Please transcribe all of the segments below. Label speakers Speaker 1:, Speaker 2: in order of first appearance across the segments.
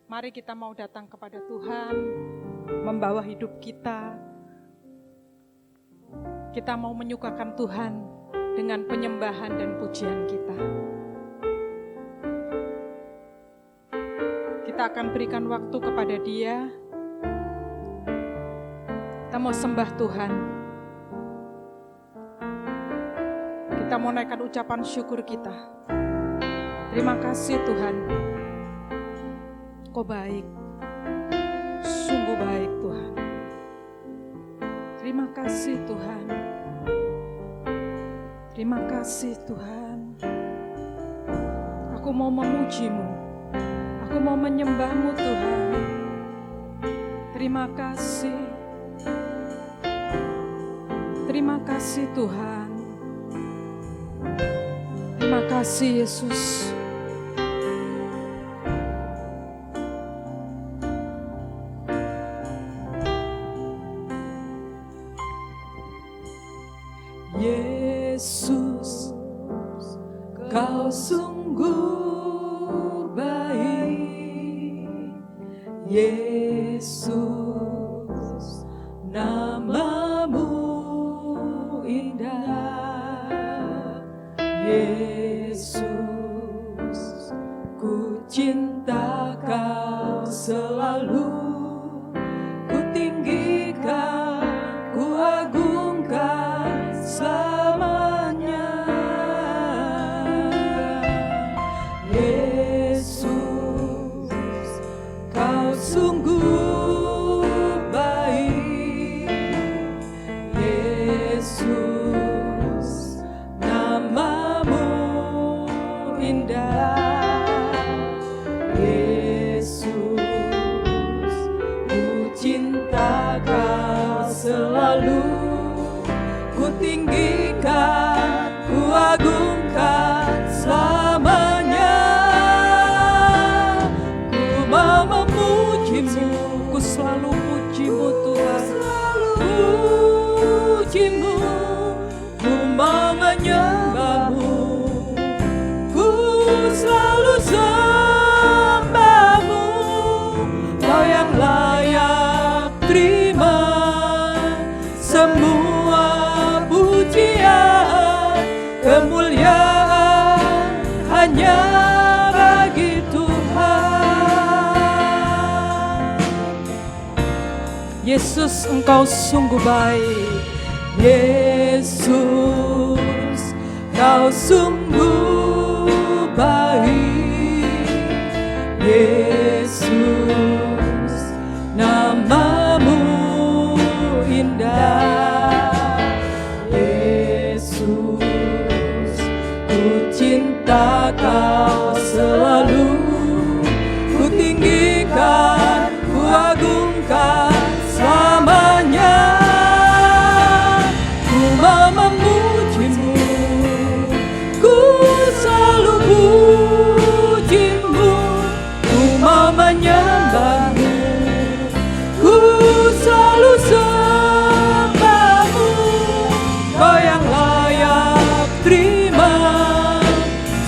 Speaker 1: Mari kita mau datang kepada Tuhan, membawa hidup kita. Kita mau menyukakan Tuhan dengan penyembahan dan pujian kita. Kita akan berikan waktu kepada Dia. Kita mau sembah Tuhan. Kita mau naikkan ucapan syukur kita. Terima kasih Tuhan. Kau baik, sungguh baik Tuhan. Terima kasih Tuhan. Terima kasih Tuhan. Aku mau memuji-Mu. Aku mau menyembah-Mu Tuhan. Terima kasih. Terima kasih Tuhan. Terima kasih Yesus.
Speaker 2: Yesus, Kau sungguh baik. Yesus, nama-Mu indah. Yesus, ku cinta Kau selalu. Ku tinggikan, ku agungkan selamanya. Yesus, Kau sungguh baik. Yesus, nama-Mu indah. Yesus, ku cinta Kau selalu. Ku tinggikan, ku agungkan selamanya. Ku mau memuji-Mu,
Speaker 1: Ku selalu puji-Mu Tuhan.
Speaker 2: puji-Mu, ku mau menyembah-Mu. Ku selalu sembah-Mu. Kau yang layak terima semua pujian, kemuliaan hanya bagi Tuhan.
Speaker 1: Yesus, Engkau sungguh baik.
Speaker 2: Yesus, Kau sungguh baik. Yesus, nama-Mu indah. Yesus, ku cinta Kau selalu. Ku tinggikan, ku agungkan selamanya. Ku mau memuji-Mu, ku selalu puji-Mu. Ku mau menyembah-Mu, ku selalu sembah-Mu. Kau yang layak terima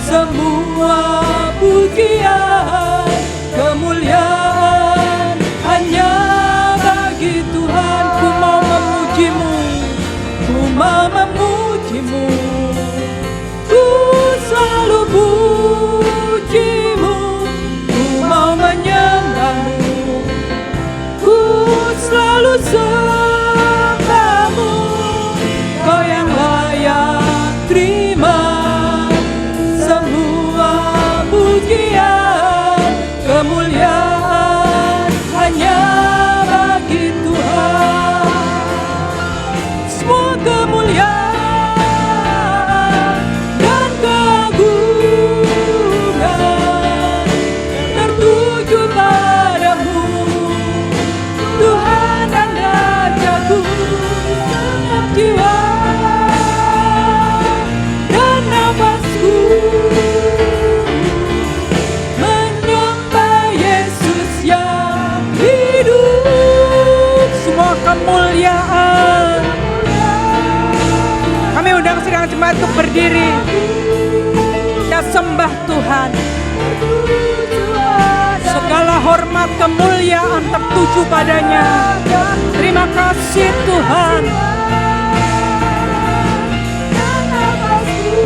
Speaker 2: semua pujian, kemuliaan hanya bagi Tuhan. Ku mau memuji-Mu, ku mau memuji-Mu. Ku selalu puji-Mu, ku mau menyembah-Mu. Ku selalu sembah-Mu. Kau yang layak terima semua pujian, kemuliaan hanya bagi Tuhan. Semua kemuliaan dan keagungan tertuju padamu, Tuhan dan Rajaku. Segenap jiwa dan nafasku menyembah Yesus yang hidup.
Speaker 1: Semua kemuliaan. Kami undang sidang jemaat untuk berdiri. Kita sembah Tuhan. Segala hormat hormat, kemuliaan tertuju padanya. Terima kasih Tuhan.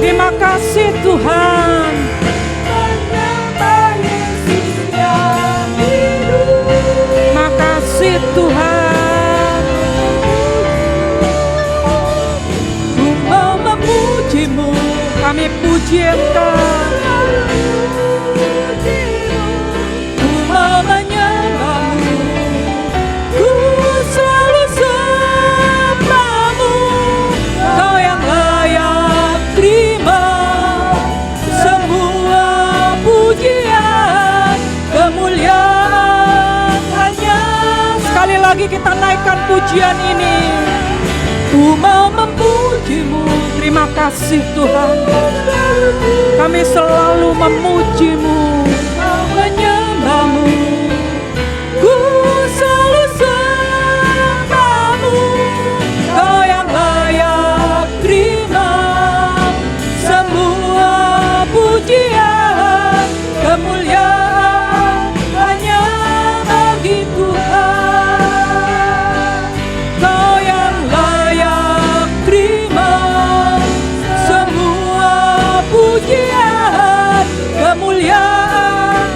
Speaker 1: Terima kasih Tuhan. Terima kasih Tuhan.
Speaker 2: Ku mau memujimu,
Speaker 1: Kami puji Engkau.
Speaker 2: ku mau menyembahmu, ku selalu sembahmu. Kau yang layak terima semua pujian, kemuliaan hanya.
Speaker 1: Sekali lagi kita naikkan pujian ini.
Speaker 2: Ku mau memujimu,
Speaker 1: Terima kasih Tuhan. Kami selalu memujimu.
Speaker 2: mau menyembahmu, ku selalu sembahmu. Kau yang layak terima semua pujian, kemuliaan hanya bagi Tuhan. Kau yang layak terima semua pujian, kemuliaan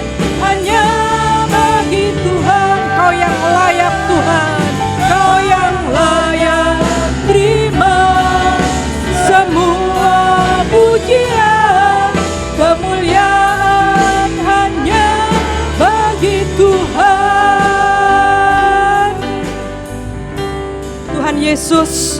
Speaker 2: hanya bagi Tuhan.
Speaker 1: Kau yang layak Tuhan.
Speaker 2: Kau yang layak terima semua pujian, kemuliaan hanya bagi Tuhan.
Speaker 1: Tuhan Yesus,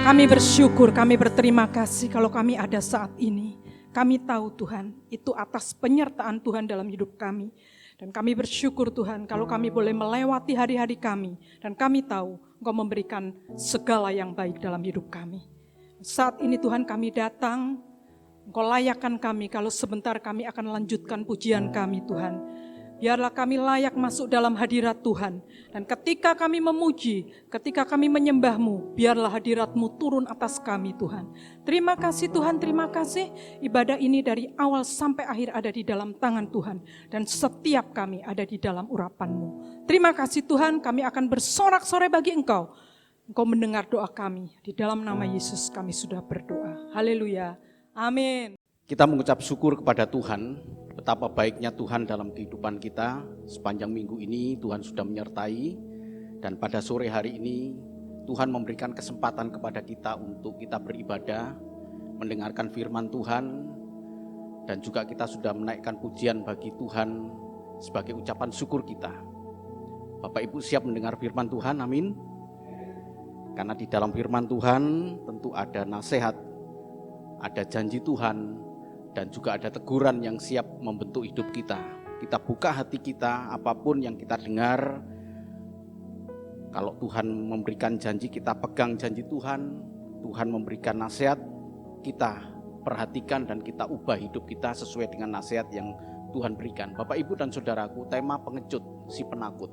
Speaker 1: kami bersyukur, kami berterima kasih kalau kami ada saat ini. Kami tahu Tuhan, itu atas penyertaan Tuhan dalam hidup kami. Dan kami bersyukur Tuhan kalau kami boleh melewati hari-hari kami. Dan kami tahu Engkau memberikan segala yang baik dalam hidup kami. Saat ini Tuhan kami datang, Engkau layakkan kami kalau sebentar kami akan lanjutkan pujian kami Tuhan. Biarlah kami layak masuk dalam hadirat Tuhan. Dan ketika kami memuji, ketika kami menyembah-Mu, biarlah hadirat-Mu turun atas kami Tuhan. Terima kasih Tuhan, terima kasih. Ibadah ini dari awal sampai akhir ada di dalam tangan Tuhan. Dan setiap kami ada di dalam urapan-Mu. Terima kasih Tuhan, kami akan bersorak-sorai bagi Engkau. Engkau mendengar doa kami. Di dalam nama Yesus kami sudah berdoa. Haleluya. Amin.
Speaker 3: Kita mengucap syukur kepada Tuhan, betapa baiknya Tuhan dalam kehidupan kita. Sepanjang minggu ini Tuhan sudah menyertai, dan pada sore hari ini Tuhan memberikan kesempatan kepada kita untuk kita beribadah, mendengarkan firman Tuhan, dan juga kita sudah menaikkan pujian bagi Tuhan sebagai ucapan syukur kita. Bapak Ibu siap mendengar firman Tuhan? Amin. Karena di dalam firman Tuhan tentu ada nasihat, ada janji Tuhan, dan juga ada teguran yang siap membentuk hidup kita. Kita buka hati kita, apapun yang kita dengar. Kalau Tuhan memberikan janji, kita pegang janji Tuhan. Tuhan memberikan nasihat, kita perhatikan dan kita ubah hidup kita sesuai dengan nasihat yang Tuhan berikan. Bapak, Ibu, dan Saudaraku, tema pengecut, si penakut.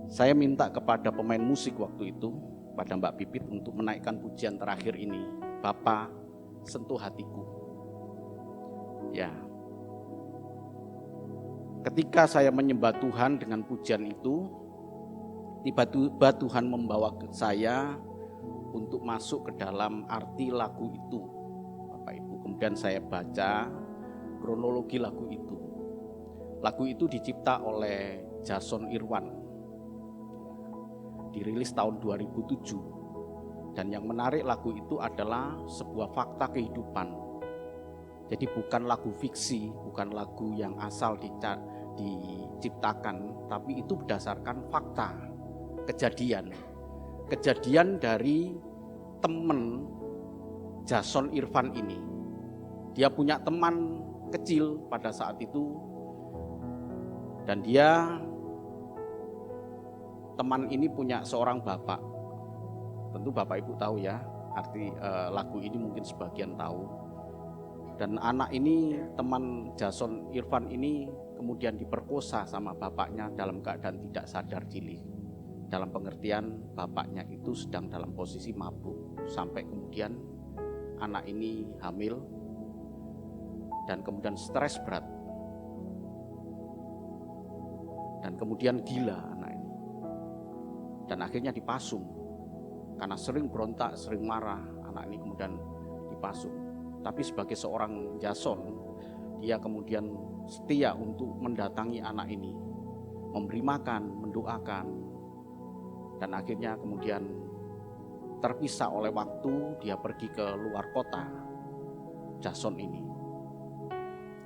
Speaker 3: Saya minta kepada pemain musik waktu itu, pada Mbak Pipit, untuk menaikkan pujian terakhir ini. Bapa, sentuh hatiku. Ya. Ketika saya menyembah Tuhan dengan pujian itu, tiba-tiba Tuhan membawa saya untuk masuk ke dalam arti lagu itu. Bapak Ibu, kemudian saya baca kronologi lagu itu. Lagu itu dicipta oleh Jason Irwan. Dirilis tahun 2007. Dan yang menarik, lagu itu adalah sebuah fakta kehidupan. Jadi bukan lagu fiksi, bukan lagu yang asal diciptakan, tapi itu berdasarkan fakta, kejadian. Kejadian dari teman Jason Irvan ini. Dia punya teman kecil pada saat itu, dan teman ini punya seorang bapak. Tentu Bapak Ibu tahu ya, arti lagu ini mungkin sebagian tahu. Dan anak ini, teman Jason Irvan ini kemudian diperkosa sama bapaknya dalam keadaan tidak sadar diri. Dalam pengertian bapaknya itu sedang dalam posisi mabuk. Sampai kemudian anak ini hamil dan kemudian stres berat. Dan kemudian gila anak ini. Dan akhirnya dipasung. Karena sering berontak, sering marah, anak ini kemudian dipasung. Tapi sebagai seorang Jason, dia kemudian setia untuk mendatangi anak ini, memberi makan, mendoakan. Dan akhirnya kemudian terpisah oleh waktu, dia pergi ke luar kota, Jason ini.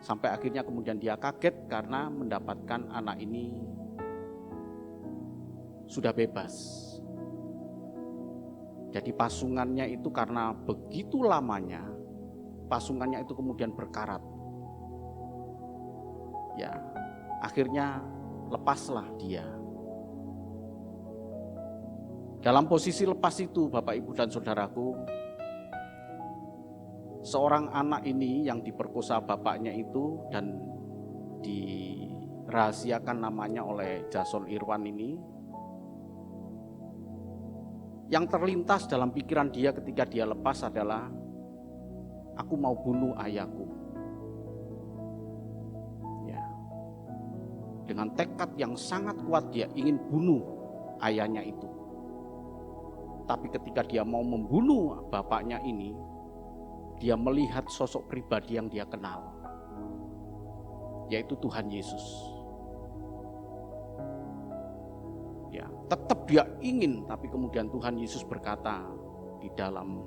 Speaker 3: Sampai akhirnya kemudian dia kaget karena mendapatkan anak ini sudah bebas. Jadi pasungannya itu karena begitu lamanya, pasungannya itu kemudian berkarat. Ya, akhirnya lepaslah dia. Dalam posisi lepas itu, Bapak, Ibu, dan Saudaraku, seorang anak ini yang diperkosa bapaknya itu dan dirahasiakan namanya oleh Jason Irwan ini, yang terlintas dalam pikiran dia ketika dia lepas adalah, aku mau bunuh ayahku. Ya. Dengan tekad yang sangat kuat dia ingin bunuh ayahnya itu. Tapi ketika dia mau membunuh bapaknya ini, dia melihat sosok pribadi yang dia kenal, yaitu Tuhan Yesus. Ya, tetap dia ingin, tapi kemudian Tuhan Yesus berkata di dalam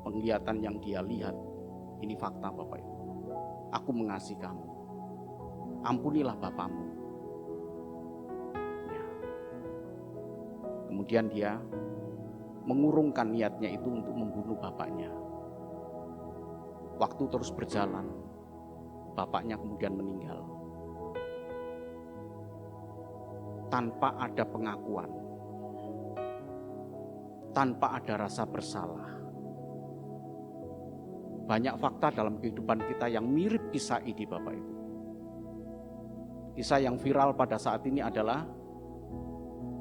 Speaker 3: penglihatan yang dia lihat, ini fakta Bapak Ibu, aku mengasihi kamu, ampunilah bapamu. Ya. Kemudian dia mengurungkan niatnya itu untuk membunuh bapaknya. Waktu terus berjalan, bapaknya kemudian meninggal. Tanpa ada pengakuan, tanpa ada rasa bersalah. Banyak fakta dalam kehidupan kita yang mirip kisah ini, Bapak Ibu. Kisah yang viral pada saat ini adalah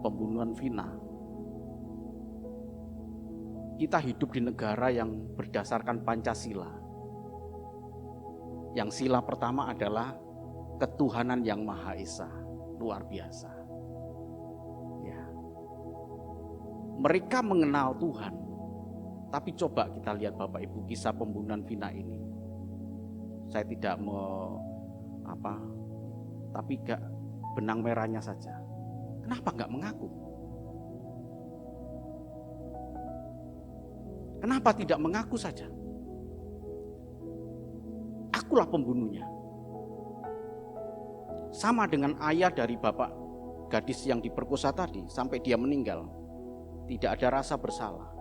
Speaker 3: pembunuhan Vina. Kita hidup di negara yang berdasarkan Pancasila. Yang sila pertama adalah ketuhanan yang Maha Esa. Luar biasa. Ya. Mereka mengenal Tuhan. Tapi coba kita lihat Bapak Ibu kisah pembunuhan Vina ini. Saya tidak tapi gak benang merahnya saja. Kenapa gak mengaku? Kenapa tidak mengaku saja? Akulah pembunuhnya. Sama dengan ayah dari bapak gadis yang diperkosa tadi sampai dia meninggal. Tidak ada rasa bersalah.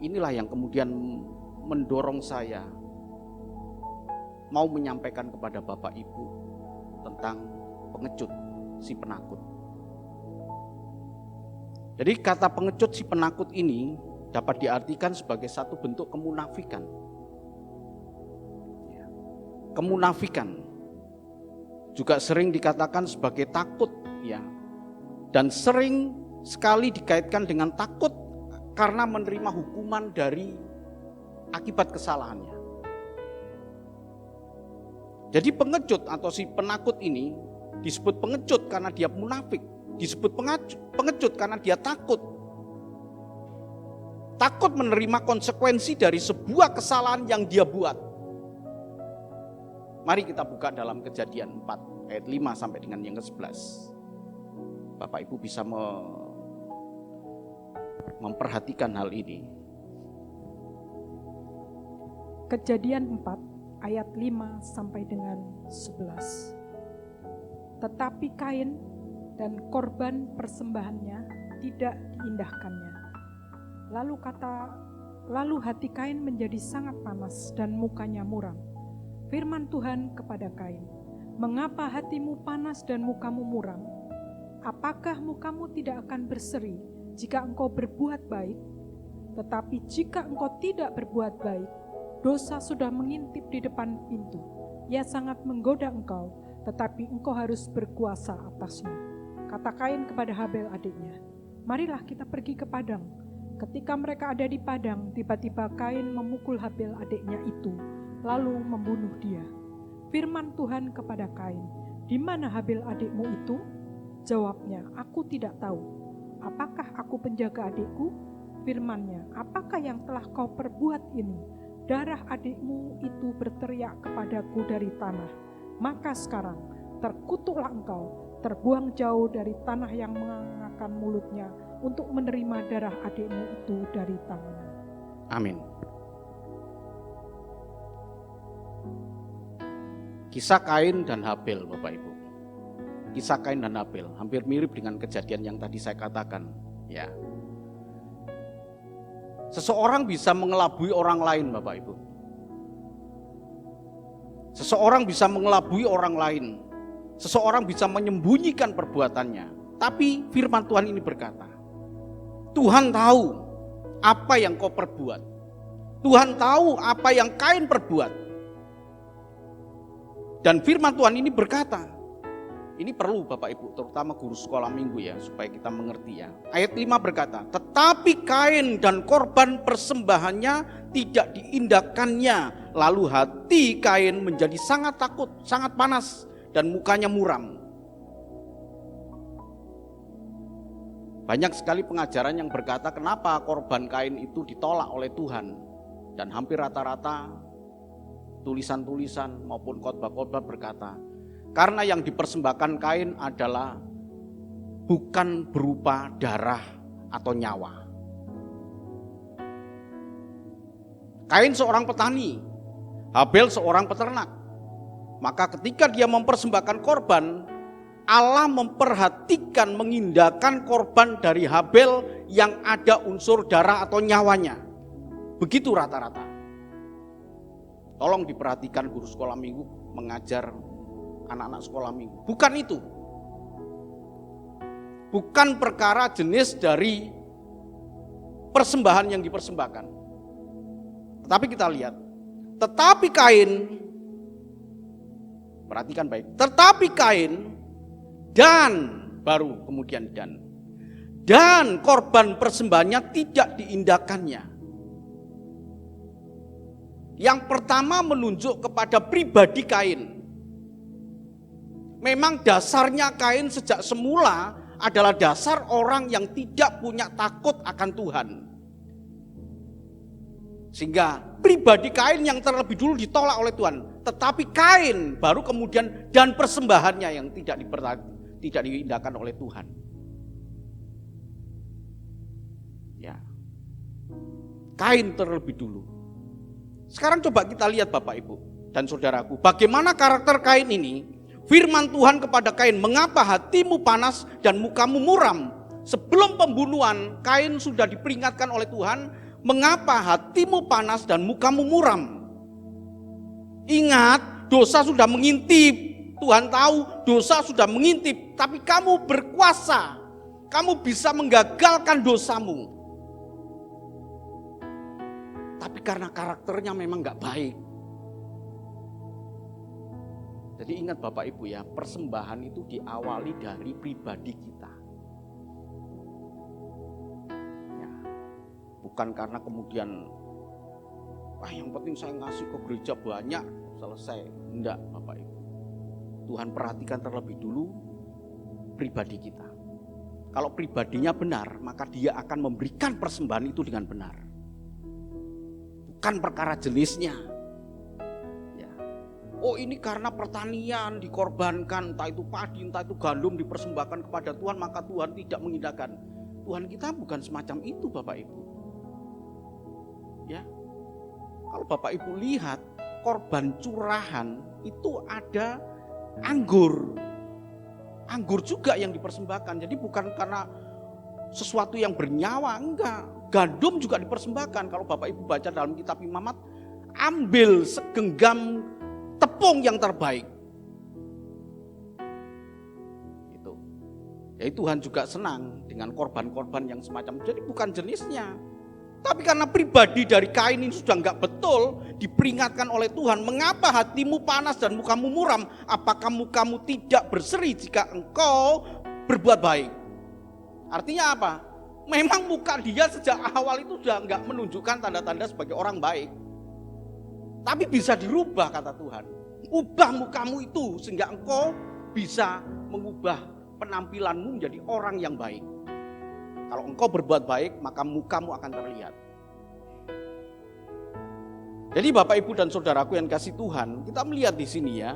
Speaker 3: Inilah yang kemudian mendorong saya mau menyampaikan kepada Bapak Ibu tentang pengecut si penakut. Jadi kata pengecut si penakut ini dapat diartikan sebagai satu bentuk kemunafikan. Kemunafikan juga sering dikatakan sebagai takut, ya, dan sering sekali dikaitkan dengan takut karena menerima hukuman dari akibat kesalahannya. Jadi pengecut atau si penakut ini disebut pengecut karena dia munafik, disebut pengecut karena dia takut. Takut menerima konsekuensi dari sebuah kesalahan yang dia buat. Mari kita buka dalam Kejadian 4 ayat 5 sampai dengan yang ke-11. Bapak Ibu bisa memperhatikan hal ini.
Speaker 1: Kejadian 4 ayat 5 sampai dengan 11. Tetapi Kain dan korban persembahannya tidak diindahkannya. Lalu hati Kain menjadi sangat panas dan mukanya muram. Firman Tuhan kepada Kain, "Mengapa hatimu panas dan mukamu muram? Apakah mukamu tidak akan berseri jika engkau berbuat baik? Tetapi jika engkau tidak berbuat baik, dosa sudah mengintip di depan pintu. Ia sangat menggoda engkau, tetapi engkau harus berkuasa atasnya." Kata Kain kepada Habel adiknya, "Marilah kita pergi ke padang." Ketika mereka ada di padang, tiba-tiba Kain memukul Habel adiknya itu, lalu membunuh dia. Firman Tuhan kepada Kain, "Di mana Habil adikmu itu?" Jawabnya, "Aku tidak tahu." "Apakah aku penjaga adikku?" Firman-Nya, "Apakah yang telah kau perbuat ini? Darah adikmu itu berteriak kepadaku dari tanah. Maka sekarang terkutuklah engkau, terbuang jauh dari tanah yang mengangkat mulutnya untuk menerima darah adikmu itu dari tanganmu."
Speaker 3: Amin. Kisah Kain dan Habil, Bapak Ibu. Kisah Kain dan Habil hampir mirip dengan kejadian yang tadi saya katakan, ya. Seseorang bisa mengelabui orang lain, Bapak Ibu. Seseorang bisa mengelabui orang lain. Seseorang bisa menyembunyikan perbuatannya. Tapi firman Tuhan ini berkata, Tuhan tahu apa yang kau perbuat. Tuhan tahu apa yang Kain perbuat. Dan firman Tuhan ini berkata, ini perlu Bapak Ibu, terutama guru sekolah minggu ya, supaya kita mengerti ya. Ayat 5 berkata, "Tetapi Kain dan korban persembahannya tidak diindahkannya. Lalu hati Kain menjadi sangat takut, sangat panas, dan mukanya muram." Banyak sekali pengajaran yang berkata kenapa korban Kain itu ditolak oleh Tuhan. Dan hampir rata-rata tulisan-tulisan maupun khotbah-khotbah berkata, karena yang dipersembahkan Kain adalah bukan berupa darah atau nyawa. Kain seorang petani, Habil seorang peternak. Maka ketika dia mempersembahkan korban, Allah memperhatikan mengindahkan korban dari Habil yang ada unsur darah atau nyawanya. Begitu rata-rata. Tolong diperhatikan guru sekolah minggu mengajar anak-anak sekolah minggu. Bukan itu. Bukan perkara jenis dari persembahan yang dipersembahkan. Tetapi kita lihat. Tetapi Kain, perhatikan baik. Tetapi Kain dan, baru kemudian dan korban persembahannya tidak diindahkannya. Yang pertama menunjuk kepada pribadi Kain. Memang dasarnya Kain sejak semula adalah dasar orang yang tidak punya takut akan Tuhan. Sehingga pribadi Kain yang terlebih dulu ditolak oleh Tuhan. Tetapi Kain baru kemudian dan persembahannya yang tidak diindahkan oleh Tuhan. Ya. Kain terlebih dulu. Sekarang coba kita lihat Bapak Ibu dan saudaraku, bagaimana karakter Kain ini. Firman Tuhan kepada Kain, "Mengapa hatimu panas dan mukamu muram?" Sebelum pembunuhan, Kain sudah diperingatkan oleh Tuhan, "Mengapa hatimu panas dan mukamu muram?" Ingat, dosa sudah mengintip. Tuhan tahu dosa sudah mengintip, tapi kamu berkuasa. Kamu bisa menggagalkan dosamu. Tapi karena karakternya memang gak baik. Jadi ingat Bapak Ibu ya, persembahan itu diawali dari pribadi kita. Ya, bukan karena kemudian, yang penting saya ngasih ke gereja banyak, selesai. Enggak Bapak Ibu. Tuhan perhatikan terlebih dulu pribadi kita. Kalau pribadinya benar, maka dia akan memberikan persembahan itu dengan benar. Bukan perkara jenisnya. Ya. Oh ini karena pertanian dikorbankan, entah itu padi, entah itu gandum dipersembahkan kepada Tuhan, maka Tuhan tidak mengindahkan. Tuhan kita bukan semacam itu Bapak Ibu. Ya. Kalau Bapak Ibu lihat korban curahan itu ada anggur. Anggur juga yang dipersembahkan. Jadi bukan karena sesuatu yang bernyawa, enggak. Gandum juga dipersembahkan. Kalau Bapak Ibu baca dalam kitab Imamat, ambil segenggam tepung yang terbaik. Itu. Jadi Tuhan juga senang dengan korban-korban yang semacam. Jadi bukan jenisnya. Tapi karena pribadi dari Kain ini sudah enggak betul, diperingatkan oleh Tuhan, "Mengapa hatimu panas dan mukamu muram? Apakah mukamu tidak berseri jika engkau berbuat baik?" Artinya apa? Memang muka dia sejak awal itu sudah enggak menunjukkan tanda-tanda sebagai orang baik. Tapi bisa dirubah kata Tuhan. Ubah mukamu itu sehingga engkau bisa mengubah penampilanmu menjadi orang yang baik. Kalau engkau berbuat baik, maka mukamu akan terlihat. Jadi Bapak, Ibu, dan Saudaraku yang kasih Tuhan, kita melihat di sini ya,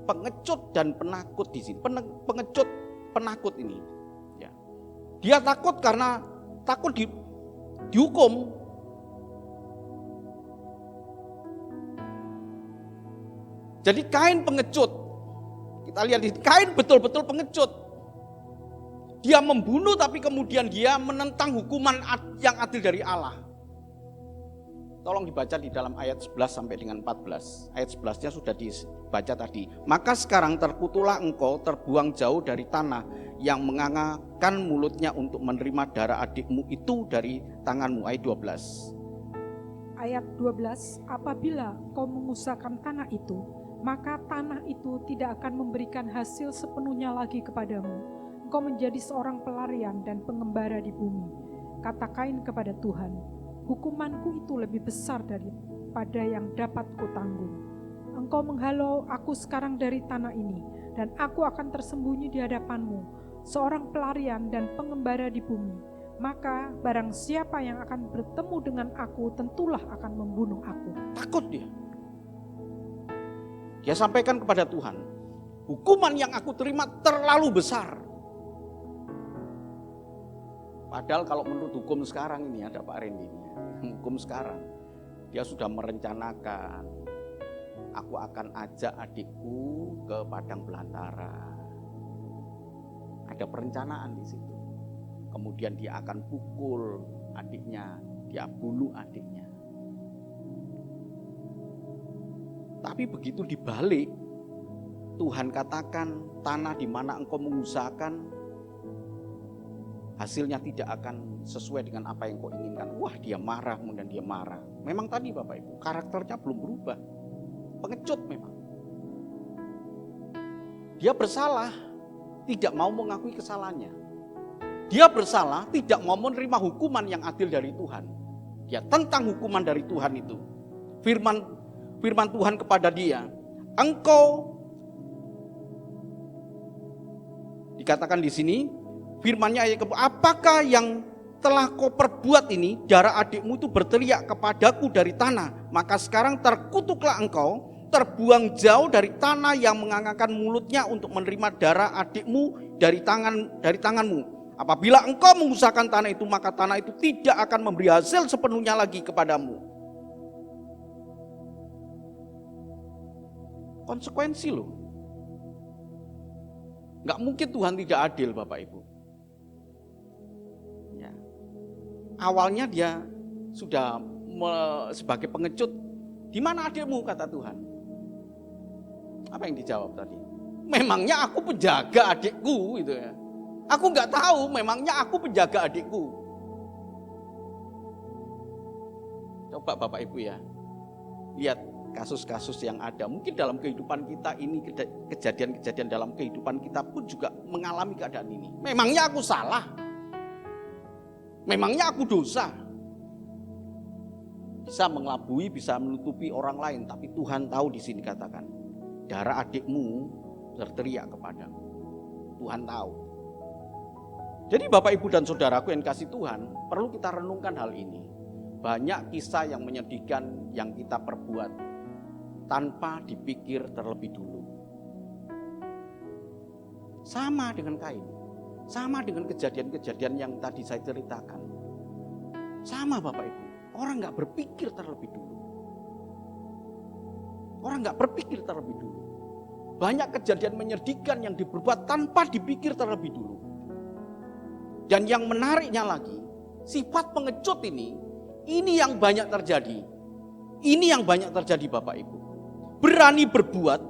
Speaker 3: pengecut dan penakut di sini. Pengecut, penakut ini. Ya. Dia takut karena takut dihukum. Jadi Kain pengecut. Kita lihat di sini, Kain betul-betul pengecut. Dia membunuh tapi kemudian dia menentang hukuman yang adil dari Allah. Tolong dibaca di dalam ayat 11 sampai dengan 14. Ayat 11-nya sudah dibaca tadi. Maka sekarang terkutulah engkau, terbuang jauh dari tanah yang mengangakkan mulutnya untuk menerima darah adikmu itu dari tanganmu. Ayat 12.
Speaker 1: Ayat 12, apabila kau mengusahakan tanah itu, maka tanah itu tidak akan memberikan hasil sepenuhnya lagi kepadamu. Engkau menjadi seorang pelarian dan pengembara di bumi. Kata Kain kepada Tuhan, hukumanku itu lebih besar daripada yang dapat kutanggung. Engkau menghalau aku sekarang dari tanah ini, dan aku akan tersembunyi di hadapanmu, seorang pelarian dan pengembara di bumi. Maka barang siapa yang akan bertemu dengan aku, tentulah akan membunuh aku.
Speaker 3: Takut dia. Dia sampaikan kepada Tuhan, hukuman yang aku terima terlalu besar. Padahal kalau menurut hukum sekarang ini, ada Pak Randy ini, hukum sekarang, dia sudah merencanakan, aku akan ajak adikku ke padang belantara. Ada perencanaan di situ. Kemudian dia akan pukul adiknya, dia bunuh adiknya. Tapi begitu dibalik, Tuhan katakan tanah di mana engkau mengusahakan, hasilnya tidak akan sesuai dengan apa yang kau inginkan. Wah, dia marah, kemudian dia marah. Memang tadi Bapak Ibu, karakternya belum berubah. Pengecut memang. Dia bersalah, tidak mau mengakui kesalahannya. Dia bersalah, tidak mau menerima hukuman yang adil dari Tuhan. Dia tentang hukuman dari Tuhan itu. Firman Tuhan kepada dia, engkau, dikatakan di sini, firman-Nya ayat apakah yang telah kau perbuat ini? Darah adikmu itu berteriak kepadaku dari tanah. Maka sekarang terkutuklah engkau, terbuang jauh dari tanah yang mengangkat mulutnya untuk menerima darah adikmu dari tanganmu. Apabila engkau mengusahakan tanah itu, maka tanah itu tidak akan memberi hasil sepenuhnya lagi kepadamu. Konsekuensi loh. Gak mungkin Tuhan tidak adil Bapak Ibu. Ya. Awalnya dia sudah sebagai pengecut. Di mana adikmu, kata Tuhan? Apa yang dijawab tadi? Memangnya aku penjaga adikku gitu ya. Aku nggak tahu, memangnya aku penjaga adikku. Coba Bapak Ibu ya, lihat kasus-kasus yang ada. Mungkin dalam kehidupan kita ini, kejadian-kejadian dalam kehidupan kita pun juga mengalami keadaan ini. Memangnya aku salah? Memangnya aku dosa? Bisa mengelabui, bisa menutupi orang lain, tapi Tuhan tahu di sini katakan, darah adikmu berteriak kepadamu. Tuhan tahu. Jadi Bapak Ibu dan Saudaraku yang kasih Tuhan, perlu kita renungkan hal ini. Banyak kisah yang menyedihkan yang kita perbuat tanpa dipikir terlebih dulu. Sama dengan Kain, sama dengan kejadian-kejadian yang tadi saya ceritakan. Sama Bapak Ibu, orang gak berpikir terlebih dulu. Orang gak berpikir terlebih dulu. Banyak kejadian menyedihkan yang diperbuat tanpa dipikir terlebih dulu. Dan yang menariknya lagi, sifat pengecut ini yang banyak terjadi. Ini yang banyak terjadi Bapak Ibu. Berani berbuat,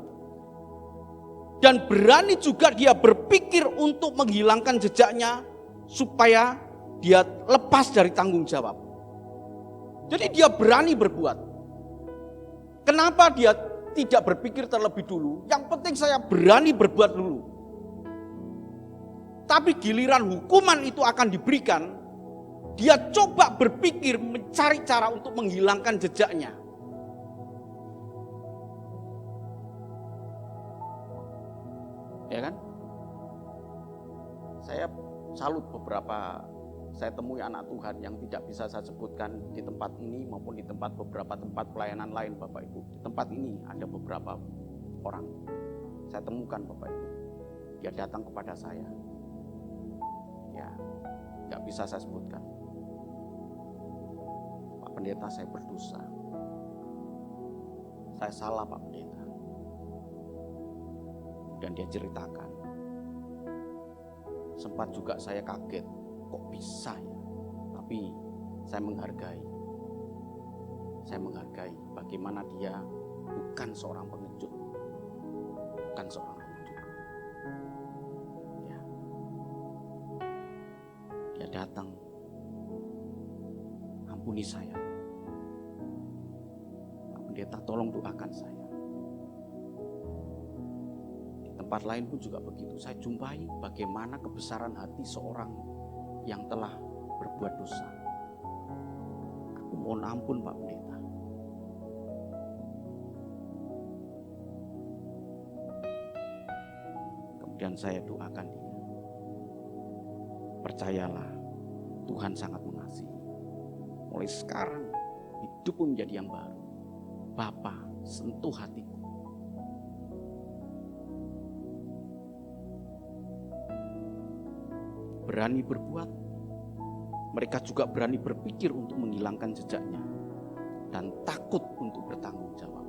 Speaker 3: dan berani juga dia berpikir untuk menghilangkan jejaknya, supaya dia lepas dari tanggung jawab. Jadi dia berani berbuat. Kenapa dia tidak berpikir terlebih dulu? Yang penting saya berani berbuat dulu. Tapi giliran hukuman itu akan diberikan, dia coba berpikir mencari cara untuk menghilangkan jejaknya. Ya kan? Saya salut saya temui anak Tuhan yang tidak bisa saya sebutkan di tempat ini maupun di beberapa tempat pelayanan lain, Bapak Ibu. Di tempat ini ada beberapa orang saya temukan, Bapak Ibu. Dia datang kepada saya. Ya, nggak bisa saya sebutkan. Pak Pendeta, saya berdosa. Saya salah, Pak Pendeta. Dan dia ceritakan. Sempat juga saya kaget, kok bisa ya? Tapi saya menghargai. Saya menghargai bagaimana dia bukan seorang pengecut. Bukan seorang pengecut. Ya. Dia datang, ampuni saya. Pak Pendeta, tolong doakan saya. Tempat lain pun juga begitu. Saya jumpai bagaimana kebesaran hati seorang yang telah berbuat dosa. Aku mohon ampun, Pak Pendeta. Kemudian saya doakan dia. Percayalah, Tuhan sangat mengasihi. Mulai sekarang hidupmu menjadi yang baru. Bapa, sentuh hatiku. Berani berbuat, mereka juga berani berpikir untuk menghilangkan jejaknya dan takut untuk bertanggung jawab.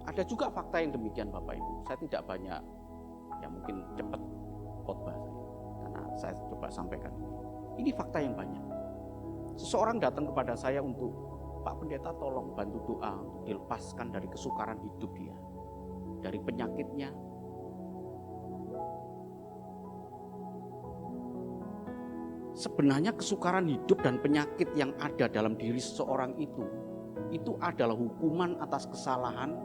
Speaker 3: Ada juga fakta yang demikian, Bapak Ibu. Saya tidak banyak, ya mungkin cepat khotbah saya, karena saya coba sampaikan. Ini fakta yang banyak. Seseorang datang kepada saya untuk, Pak Pendeta, tolong bantu doa untuk dilepaskan dari kesukaran hidup dia, dari penyakitnya. Sebenarnya kesukaran hidup dan penyakit yang ada dalam diri seseorang itu adalah hukuman atas kesalahan,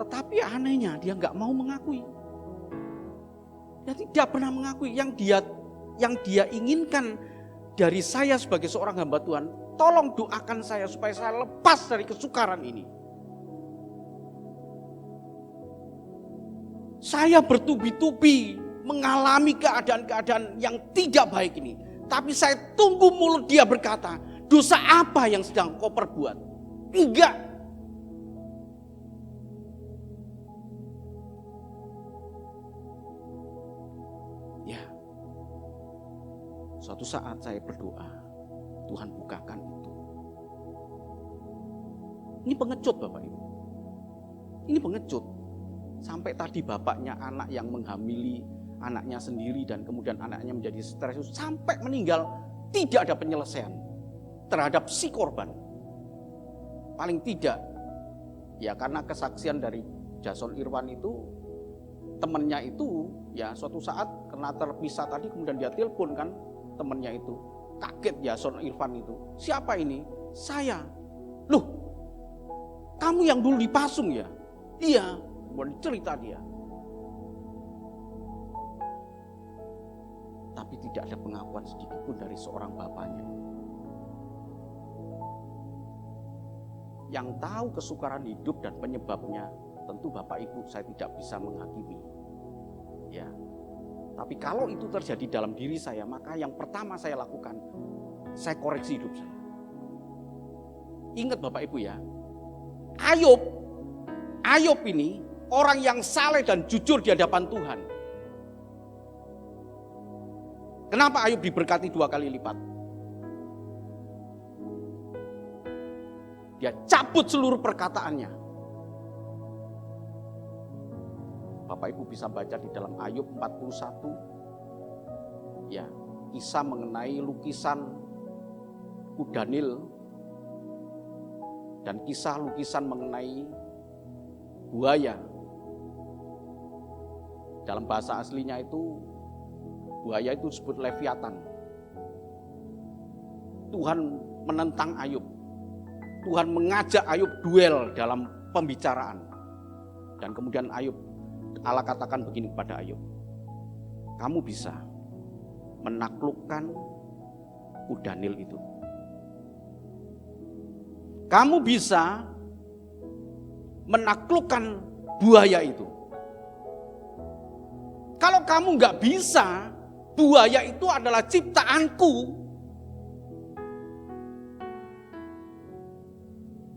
Speaker 3: tetapi anehnya dia nggak mau mengakui. Dia tidak pernah mengakui. Yang dia inginkan dari saya sebagai seorang hamba Tuhan, tolong doakan saya supaya saya lepas dari kesukaran ini. Saya bertubi-tubi mengalami keadaan-keadaan yang tidak baik ini. Tapi saya tunggu mulut dia berkata, dosa apa yang sedang kau perbuat? Enggak. Ya. Suatu saat saya berdoa, Tuhan bukakan itu. Ini pengecut, Bapak Ibu. Ini pengecut. Sampai tadi bapaknya anak yang menghamili anaknya sendiri dan kemudian anaknya menjadi stres sampai meninggal, tidak ada penyelesaian terhadap si korban. Paling tidak, ya karena kesaksian dari Jason Irwan itu, temannya itu ya suatu saat karena terpisah tadi kemudian dia telepon kan temannya itu, kaget Jason Irwan itu, siapa ini? Saya. Loh, kamu yang dulu dipasung ya? Iya, kemudian cerita dia. Tapi tidak ada pengakuan sedikit pun dari seorang bapaknya. Yang tahu kesukaran hidup dan penyebabnya, tentu Bapak Ibu saya tidak bisa menghakimi. Ya. Tapi kalau itu terjadi dalam diri saya, maka yang pertama saya lakukan, saya koreksi hidup saya. Ingat Bapak Ibu ya, Ayub ini orang yang saleh dan jujur di hadapan Tuhan. Kenapa Ayub diberkati 2 kali lipat? Dia cabut seluruh perkataannya. Bapak Ibu bisa baca di dalam Ayub 41. Ya, kisah mengenai lukisan kuda Nil dan kisah lukisan mengenai buaya. Dalam bahasa aslinya itu buaya itu disebut Leviathan. Tuhan menentang Ayub. Tuhan mengajak Ayub duel dalam pembicaraan. Dan kemudian Allah katakan begini kepada Ayub. Kamu bisa menaklukkan kuda Nil itu. Kamu bisa menaklukkan buaya itu. Kalau kamu nggak bisa, buaya itu adalah ciptaanku.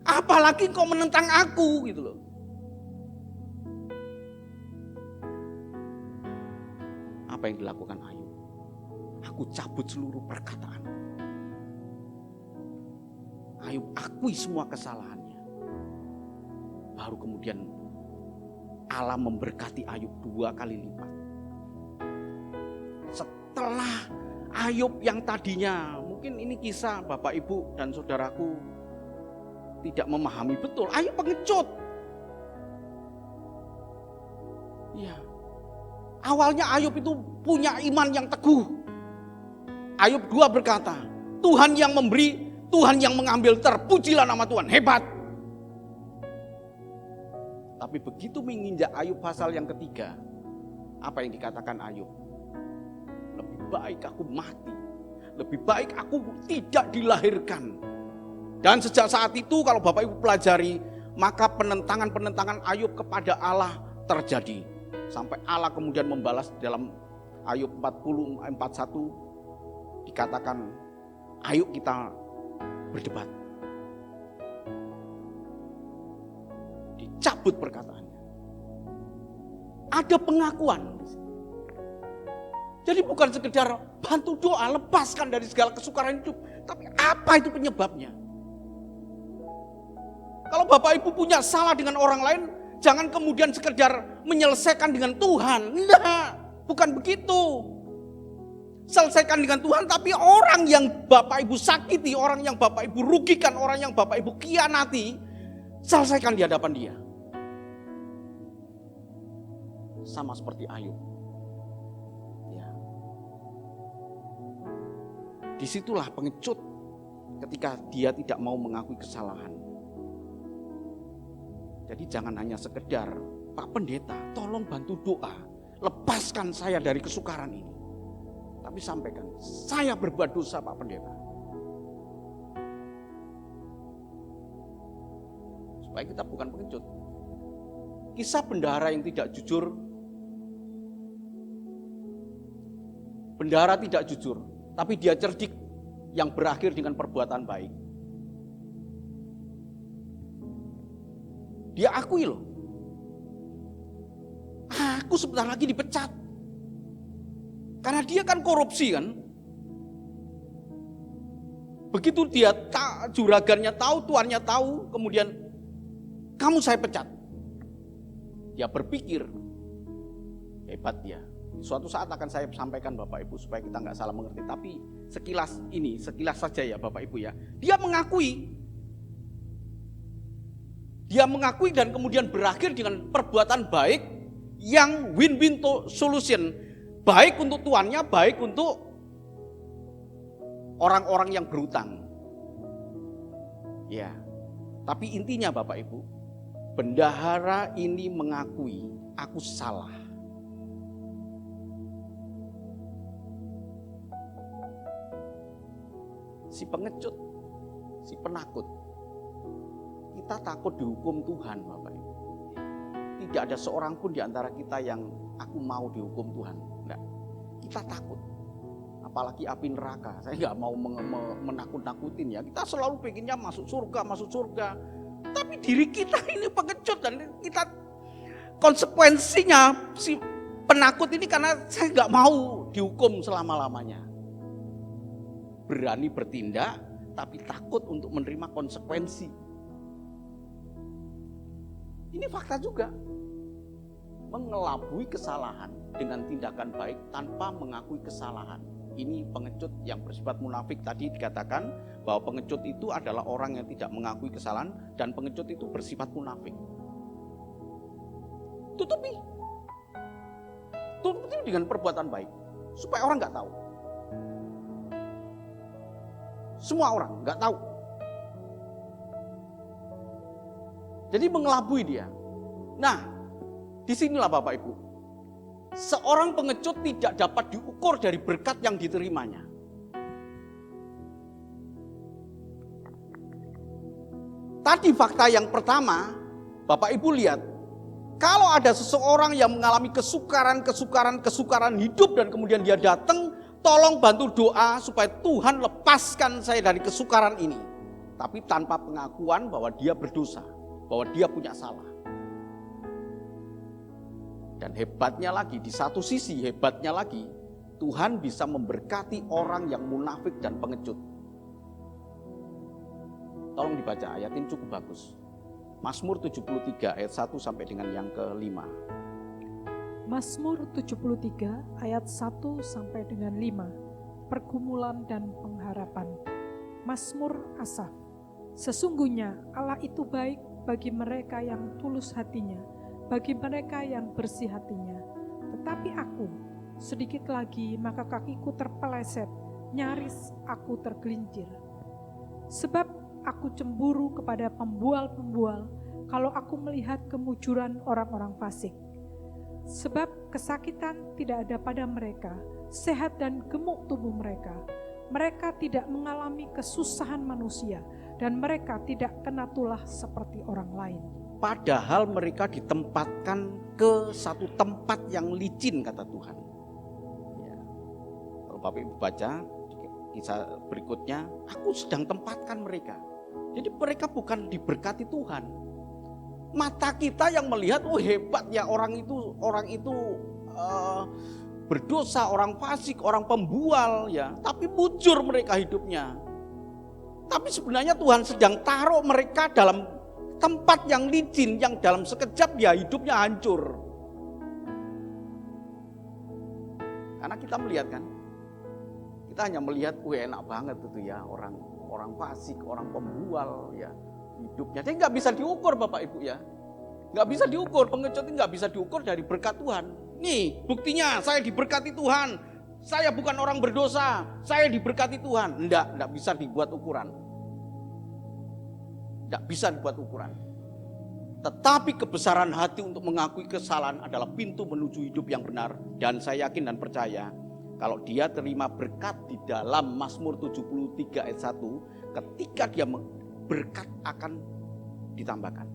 Speaker 3: Apalagi kau menentang aku gitu loh. Apa yang dilakukan Ayub? Aku cabut seluruh perkataan. Ayub akui semua kesalahannya. Baru kemudian Allah memberkati Ayub 2 kali lipat. Setelah Ayub yang tadinya, mungkin ini kisah Bapak Ibu dan saudaraku tidak memahami betul, Ayub pengecut. Ya. Awalnya Ayub itu punya iman yang teguh. Ayub 2 berkata, Tuhan yang memberi, Tuhan yang mengambil, terpujilah nama Tuhan, hebat. Tapi begitu menginjak Ayub pasal yang ketiga, apa yang dikatakan Ayub? Lebih baik aku mati, lebih baik aku tidak dilahirkan. Dan sejak saat itu kalau Bapak Ibu pelajari, maka penentangan-penentangan Ayub kepada Allah terjadi. Sampai Allah kemudian membalas dalam Ayub 40:41 dikatakan, ayo kita berdebat. Dicabut perkataannya. Ada pengakuan. Jadi bukan sekedar bantu doa, lepaskan dari segala kesukaran hidup. Tapi apa itu penyebabnya? Kalau Bapak Ibu punya salah dengan orang lain, jangan kemudian sekedar menyelesaikan dengan Tuhan. Enggak, bukan begitu. Selesaikan dengan Tuhan, tapi orang yang Bapak Ibu sakiti, orang yang Bapak Ibu rugikan, orang yang Bapak Ibu khianati, selesaikan di hadapan dia. Sama seperti Ayub. Ya. Disitulah pengecut ketika dia tidak mau mengakui kesalahan. Jadi jangan hanya sekedar, Pak Pendeta, tolong bantu doa, lepaskan saya dari kesukaran ini. Tapi sampaikan, saya berbuat dosa Pak Pendeta. Supaya kita bukan pengecut. Kisah bendahara yang tidak jujur. Bendahara tidak jujur, tapi dia cerdik yang berakhir dengan perbuatan baik. Dia akui loh, aku sebentar lagi dipecat. Karena dia kan korupsi kan. Begitu dia juragannya tahu, tuannya tahu, kemudian kamu saya pecat. Dia berpikir, hebat dia. Suatu saat akan saya sampaikan Bapak Ibu supaya kita nggak salah mengerti. Tapi sekilas saja ya Bapak Ibu ya. Dia mengakui. Dia mengakui dan kemudian berakhir dengan perbuatan baik yang win-win solution. Baik untuk tuannya, baik untuk orang-orang yang berutang. Ya, tapi intinya Bapak Ibu, bendahara ini mengakui, aku salah. Si pengecut, si penakut. Kita takut dihukum Tuhan, Bapak Ibu. Tidak ada seorang pun di antara kita yang aku mau dihukum Tuhan. Enggak. Kita takut. Apalagi api neraka. Saya enggak mau menakut-nakutin ya. Kita selalu pengennya masuk surga. Tapi diri kita ini pengecut dan kita konsekuensinya si penakut ini karena saya enggak mau dihukum selama-lamanya. Berani bertindak tapi takut untuk menerima konsekuensi. Ini fakta juga. Mengelabui kesalahan dengan tindakan baik tanpa mengakui kesalahan. Ini pengecut yang bersifat munafik. Tadi dikatakan bahwa pengecut itu adalah orang yang tidak mengakui kesalahan dan pengecut itu bersifat munafik. Tutupi dengan perbuatan baik supaya orang nggak tahu. Semua orang nggak tahu. Jadi mengelabui dia. Nah, disinilah Bapak Ibu. Seorang pengecut tidak dapat diukur dari berkat yang diterimanya. Tadi fakta yang pertama, Bapak Ibu lihat. Kalau ada seseorang yang mengalami kesukaran hidup dan kemudian dia datang, tolong bantu doa supaya Tuhan lepaskan saya dari kesukaran ini. Tapi tanpa pengakuan bahwa dia berdosa, bahwa dia punya salah. Dan hebatnya lagi, di satu sisi hebatnya lagi, Tuhan bisa memberkati orang yang munafik dan pengecut. Tolong dibaca, ayat ini cukup bagus. Mazmur 73 ayat 1 sampai dengan yang ke-5.
Speaker 1: Mazmur 73 ayat 1 sampai dengan 5. Pergumulan dan pengharapan. Mazmur Asaf. Sesungguhnya Allah itu baik bagi mereka yang tulus hatinya, bagi mereka yang bersih hatinya. Tetapi aku, sedikit lagi maka kakiku terpeleset, nyaris aku tergelincir. Sebab aku cemburu kepada pembual-pembual kalau aku melihat kemujuran orang-orang fasik. Sebab kesakitan tidak ada pada mereka, sehat dan gemuk tubuh mereka. Mereka tidak mengalami kesusahan manusia dan mereka tidak kena tulah seperti orang lain.
Speaker 3: Padahal mereka ditempatkan ke satu tempat yang licin, kata Tuhan. Ya. Kalau Bapak Ibu baca kisah berikutnya, aku sedang tempatkan mereka. Jadi mereka bukan diberkati Tuhan. Mata kita yang melihat, oh hebat ya orang itu berdosa, orang fasik, orang pembual ya. Tapi bujur mereka hidupnya. Tapi sebenarnya Tuhan sedang taruh mereka dalam tempat yang licin, yang dalam sekejap ya hidupnya hancur. Karena kita melihat kan, kita hanya melihat, enak banget itu ya orang fasik, orang pembual ya hidupnya. Dia nggak bisa diukur Bapak Ibu ya, nggak bisa diukur, pengecut ini nggak bisa diukur dari berkat Tuhan. Nih buktinya saya diberkati Tuhan, saya bukan orang berdosa, saya diberkati Tuhan. Nggak bisa dibuat ukuran, nggak bisa dibuat ukuran. Tetapi kebesaran hati untuk mengakui kesalahan adalah pintu menuju hidup yang benar. Dan saya yakin dan percaya, kalau dia terima berkat di dalam Mazmur 73 ayat 1, ketika dia berkat akan ditambahkan.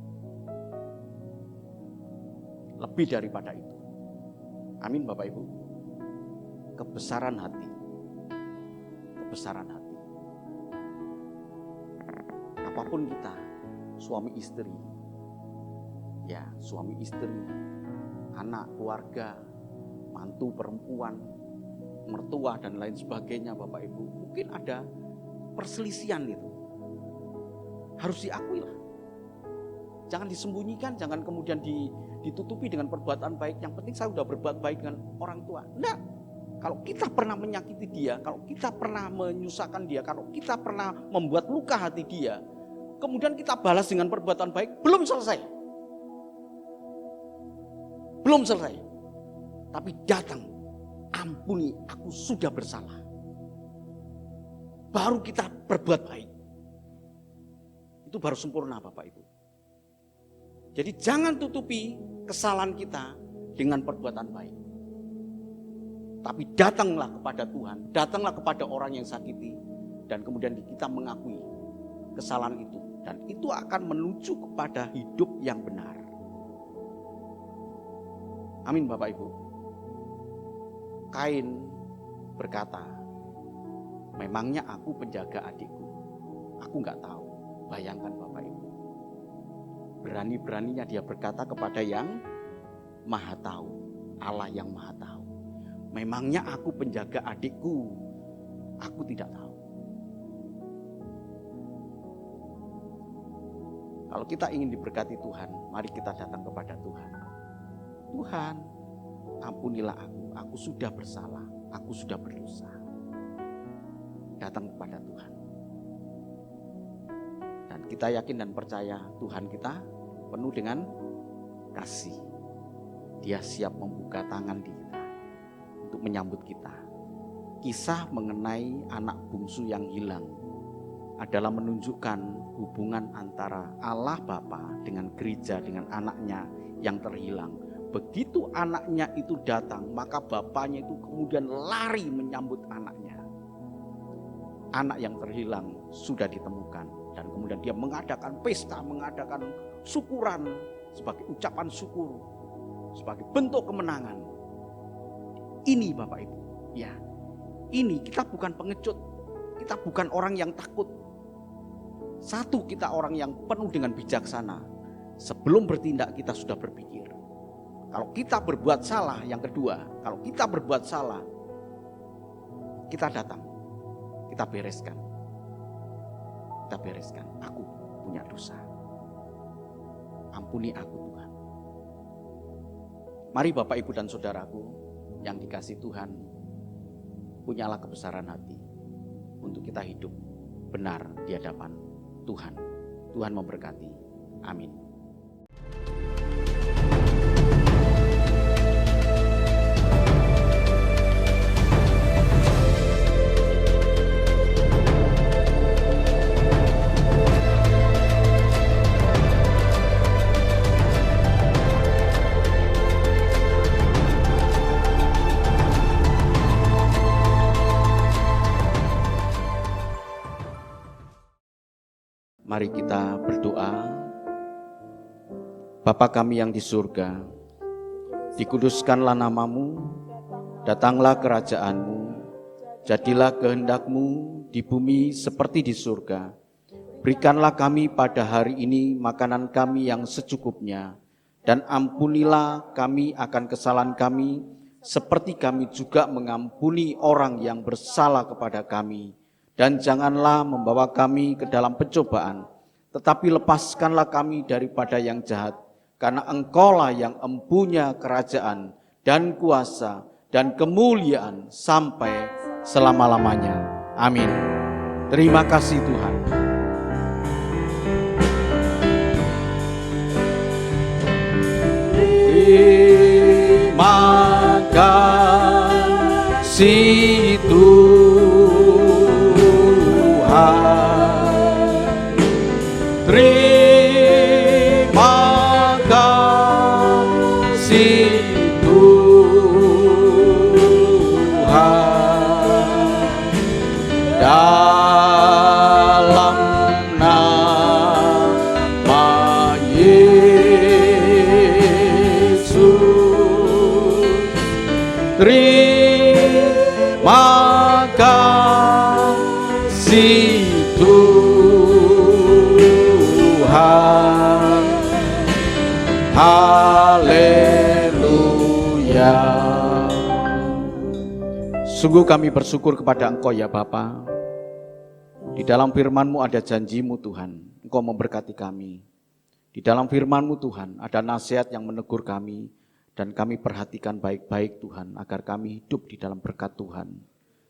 Speaker 3: Lebih daripada itu. Amin Bapak Ibu. Kebesaran hati. Kebesaran hati. Apapun kita, suami istri, ya suami istri, anak, keluarga, mantu, perempuan, mertua dan lain sebagainya Bapak Ibu, mungkin ada perselisihan itu. Harus diakui lah. Jangan disembunyikan, jangan kemudian ditutupi dengan perbuatan baik. Yang penting saya sudah berbuat baik dengan orang tua. Enggak. Kalau kita pernah menyakiti dia, kalau kita pernah menyusahkan dia, kalau kita pernah membuat luka hati dia, kemudian kita balas dengan perbuatan baik, belum selesai. Belum selesai. Tapi datang, ampuni, aku sudah bersalah. Baru kita berbuat baik. Itu baru sempurna Bapak Ibu. Jadi jangan tutupi kesalahan kita dengan perbuatan baik. Tapi datanglah kepada Tuhan, datanglah kepada orang yang sakiti, dan kemudian kita mengakui kesalahan itu. Dan itu akan menuju kepada hidup yang benar. Amin Bapak Ibu. Kain berkata, memangnya aku penjaga adikku? Aku nggak tahu. Bayangkan Bapak Ibu. Berani-beraninya dia berkata kepada yang Maha Tahu, Allah yang Maha Tahu. Memangnya aku penjaga adikku? Aku tidak tahu. Kalau kita ingin diberkati Tuhan, mari kita datang kepada Tuhan. Tuhan, ampunilah aku sudah bersalah, aku sudah berdosa. Datang kepada Tuhan. Dan kita yakin dan percaya Tuhan kita penuh dengan kasih. Dia siap membuka tangan di kita untuk menyambut kita. Kisah mengenai anak bungsu yang hilang adalah menunjukkan hubungan antara Allah Bapa dengan gereja, dengan anaknya yang terhilang. Begitu anaknya itu datang, maka bapaknya itu kemudian lari menyambut anaknya. Anak yang terhilang sudah ditemukan, dan kemudian dia mengadakan pesta, mengadakan syukuran sebagai ucapan syukur. sebagai bentuk kemenangan. Ini Bapak Ibu, ya, ini kita bukan pengecut, kita bukan orang yang takut. Satu, kita orang yang penuh dengan bijaksana. Sebelum bertindak kita sudah berpikir. Kalau kita berbuat salah, yang kedua, kalau kita berbuat salah, kita datang, kita bereskan. Kita bereskan, aku punya dosa. Ampuni aku Tuhan. Mari Bapak Ibu dan Saudaraku yang dikasihi Tuhan, punyalah kebesaran hati untuk kita hidup benar di hadapan Tuhan. Tuhan memberkati. Amin. Mari kita berdoa. Bapa kami yang di surga, dikuduskanlah namamu, datanglah kerajaanmu, jadilah kehendakmu di bumi seperti di surga. Berikanlah kami pada hari ini makanan kami yang secukupnya, dan ampunilah kami akan kesalahan kami, seperti kami juga mengampuni orang yang bersalah kepada kami. Dan janganlah membawa kami ke dalam pencobaan, tetapi lepaskanlah kami daripada yang jahat, karena Engkaulah yang empunya kerajaan dan kuasa dan kemuliaan sampai selama-lamanya. Amin. Terima kasih Tuhan. Terima kasih Tuhan. Terima kasih Tuhan. Dalam nama Yesus, terima kasih Tuhan. Haleluya. Sungguh kami bersyukur kepada Engkau ya Bapa. Di dalam firman-Mu ada janji-Mu Tuhan, Engkau memberkati kami. Di dalam firman-Mu Tuhan ada nasihat yang menegur kami, dan kami perhatikan baik-baik Tuhan, agar kami hidup di dalam berkat Tuhan.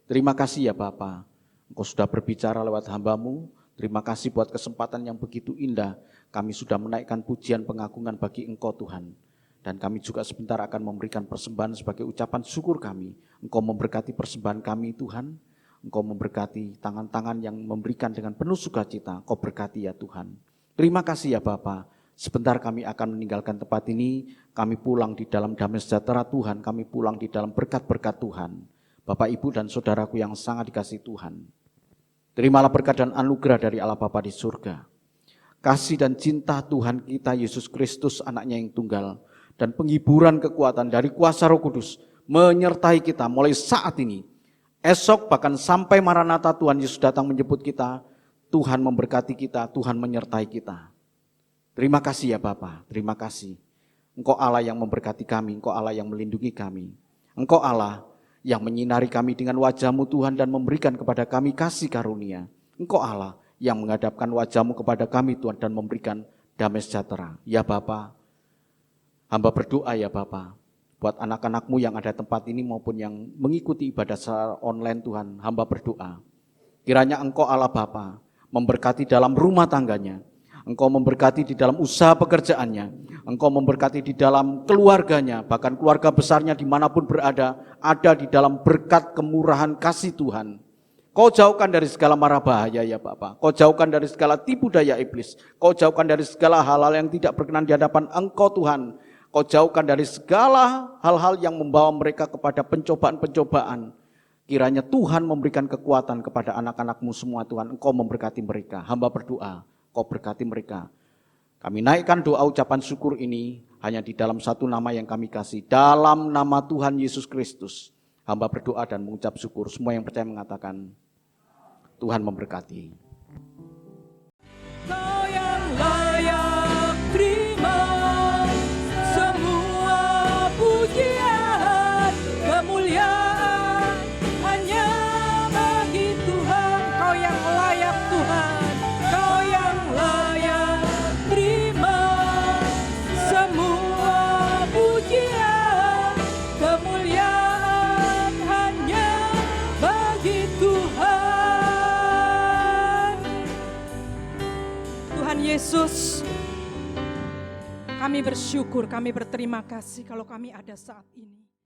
Speaker 3: Terima kasih ya Bapa, Engkau sudah berbicara lewat hamba-Mu. Terima kasih buat kesempatan yang begitu indah. Kami sudah menaikkan pujian pengagungan bagi Engkau Tuhan. Dan kami juga sebentar akan memberikan persembahan sebagai ucapan syukur kami. Engkau memberkati persembahan kami Tuhan. Engkau memberkati tangan-tangan yang memberikan dengan penuh sukacita. Engkau berkati ya Tuhan. Terima kasih ya Bapa. Sebentar kami akan meninggalkan tempat ini. Kami pulang di dalam damai sejahtera Tuhan. Kami pulang di dalam berkat-berkat Tuhan. Bapak, Ibu, dan saudaraku yang sangat dikasihi Tuhan. Terimalah berkat dan anugerah dari Allah Bapa di surga. Kasih dan cinta Tuhan kita Yesus Kristus anaknya yang tunggal. Dan penghiburan kekuatan dari kuasa Roh Kudus menyertai kita mulai saat ini. Esok bahkan sampai Maranatha Tuhan Yesus datang menjemput kita. Tuhan memberkati kita, Tuhan menyertai kita. Terima kasih ya Bapa, terima kasih. Engkau Allah yang memberkati kami, Engkau Allah yang melindungi kami. Engkau Allah yang menyinari kami dengan wajah-Mu Tuhan dan memberikan kepada kami kasih karunia. Engkau Allah yang menghadapkan wajah-Mu kepada kami Tuhan dan memberikan damai sejahtera. Ya Bapa, hamba berdoa ya Bapa, buat anak-anak-Mu yang ada tempat ini maupun yang mengikuti ibadah secara online Tuhan, hamba berdoa. Kiranya Engkau Allah Bapa memberkati dalam rumah tangganya, Engkau memberkati di dalam usaha pekerjaannya, Engkau memberkati di dalam keluarganya, bahkan keluarga besarnya dimanapun berada, ada di dalam berkat kemurahan kasih Tuhan. Kau jauhkan dari segala mara bahaya ya Bapa, Kau jauhkan dari segala tipu daya iblis, Kau jauhkan dari segala hal-hal yang tidak berkenan di hadapan Engkau Tuhan. Kau jauhkan dari segala hal-hal yang membawa mereka kepada pencobaan-pencobaan. Kiranya Tuhan memberikan kekuatan kepada anak-anak-Mu semua Tuhan, Engkau memberkati mereka. Hamba berdoa, Kau berkati mereka. Kami naikkan doa ucapan syukur ini hanya di dalam satu nama yang kami kasih. Dalam nama Tuhan Yesus Kristus, hamba berdoa dan mengucap syukur. Semua yang percaya mengatakan, Tuhan memberkati.
Speaker 2: Kau yang layak terima semua pujian, kemuliaan hanya bagi Tuhan.
Speaker 1: Kau yang layak Tuhan,
Speaker 2: Kau yang layak terima semua pujian, kemuliaan hanya bagi Tuhan.
Speaker 1: Tuhan Yesus, kami bersyukur, kami berterima kasih kalau kami ada saat ini.